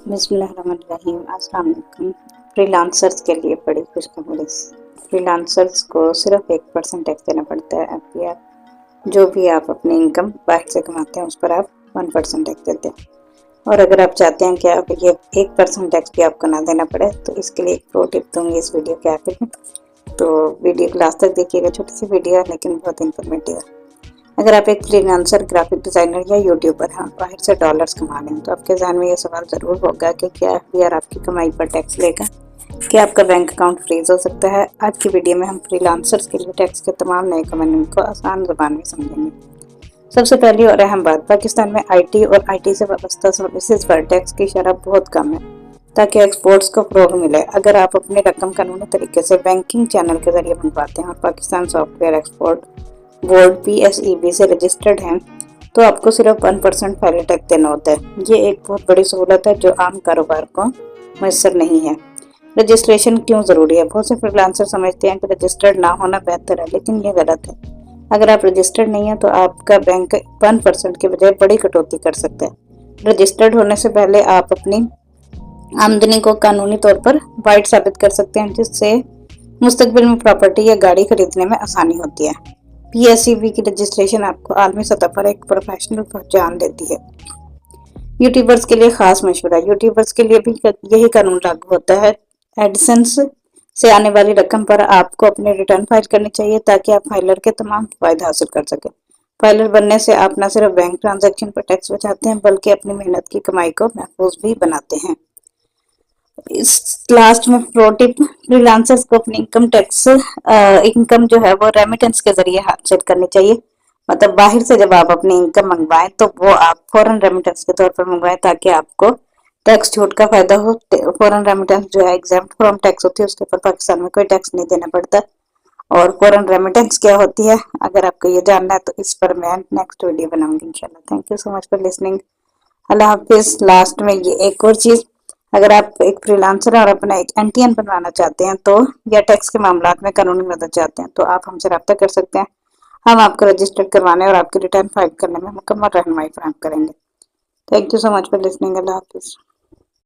بسم اللہ الرحمن الرحیم۔ السلام علیکم۔ فری لانسرز کے لیے بڑی خوشخبری۔ فری لانسرز کو صرف 1% ٹیکس دینا پڑتا ہے۔ جو بھی آپ اپنی انکم باہر سے کماتے ہیں اس پر آپ 1% ٹیکس دیتے ہیں، اور اگر آپ چاہتے ہیں کہ آپ یہ 1% ٹیکس بھی آپ کو نہ دینا پڑے تو اس کے لیے ایک پرو ٹپ دوں گی اس ویڈیو کے آخر میں، تو ویڈیو کو لاسٹ تک دیکھیے گا۔ چھوٹی سی ویڈیو ہے لیکن بہت انفارمیٹیو ہے۔ اگر آپ ایک فری لانسر، گرافک ڈیزائنر یا یوٹیوبر ہیں، باہر سے ڈالرز کما رہے ہیں، تو آپ کے ذہن میں یہ سوال ضرور ہوگا کہ کیا FBR آپ کی کمائی پر ٹیکس لے گا؟ کیا آپ کا بینک اکاؤنٹ فریز ہو سکتا ہے؟ آج کی ویڈیو میں ہم فری لانسرز کے لیے ٹیکس کے تمام نئے قوانین کو آسان زبان میں سمجھیں گے۔ سب سے پہلی اور اہم بات، پاکستان میں IT اور IT سے وابستہ سروسز پر ٹیکس کی شرح بہت کم ہے تاکہ ایکسپورٹس کو فروغ ملے۔ اگر آپ اپنی رقم قانونی طریقے سے بینکنگ چینل کے ذریعے منگواتے ہیں اور Pakistan soft where export board PSEB سے رجسٹرڈ ہیں تو آپ کو صرف 1% پہلے ٹیکس دینا ہوتا ہے۔ یہ ایک بہت بڑی سہولت ہے جو عام کاروبار کو میسر نہیں ہے۔ رجسٹریشن کیوں ضروری ہے؟ بہت سے فری لانسر سمجھتے ہیں کہ رجسٹرڈ نہ ہونا بہتر ہے، لیکن یہ غلط ہے۔ اگر آپ رجسٹرڈ نہیں ہیں تو آپ کا بینک 1% کے بجائے بڑی کٹوتی کر سکتا ہے۔ رجسٹرڈ ہونے سے پہلے آپ اپنی آمدنی کو قانونی طور پر وائٹ ثابت کر سکتے ہیں، جس سے مستقبل میں پراپرٹی یا گاڑی خریدنے میں آسانی ہوتی ہے۔ PSEB کی رجسٹریشن آپ کو عالمی سطح پر ایک پروفیشنل پہچان دیتی ہے۔ یوٹیوبرز کے لیے خاص مشورہ۔ یوٹیوبرز کے لیے بھی یہی قانون لاگو ہوتا ہے۔ ایڈسنس سے آنے والی رقم پر آپ کو اپنے ریٹرن فائل کرنی چاہیے تاکہ آپ فائلر کے تمام فوائد حاصل کر سکیں۔ فائلر بننے سے آپ نہ صرف بینک ٹرانزیکشن پر ٹیکس بچاتے ہیں بلکہ اپنی محنت کی کمائی کو محفوظ بھی بناتے ہیں۔ اس لاسٹ میں پرو ٹپ، فری لانسرز کو اپنی انکم جو ہے وہ ریمیٹنس کے ذریعے حاصل کرنی چاہیے۔ مطلب باہر سے جب آپ اپنی انکم منگوائیں تو وہ آپ فوراً ریمیٹنس کے طور پر منگوائیں تاکہ آپ کو ٹیکس چھوٹ کا فائدہ ہو۔ فوراً ریمیٹنس جو ہے ایگزامپٹ فرام ٹیکس ہوتی ہے، اس کے اوپر پاکستان میں کوئی ٹیکس نہیں دینا پڑتا۔ اور فوراً ریمیٹنس کیا ہوتی ہے، اگر آپ کو یہ جاننا ہے تو اس پر میں نیکسٹ ویڈیو بناؤں گی انشاءاللہ۔ Thank you so much for listening. اللہ حافظ۔ لاسٹ میں یہ ایک اور چیز، اگر آپ ایک فری لانسر اور اپنا ایک NTN بنوانا چاہتے ہیں تو یا ٹیکس کے معاملات میں قانونی مدد چاہتے ہیں تو آپ ہم سے رابطہ کر سکتے ہیں۔ ہم آپ کو رجسٹر کروانے اور آپ کے ریٹرن فائل کرنے میں مکمل رہنمائی فراہم کریں گے۔ Thank you so much for listening. اللہ حافظ۔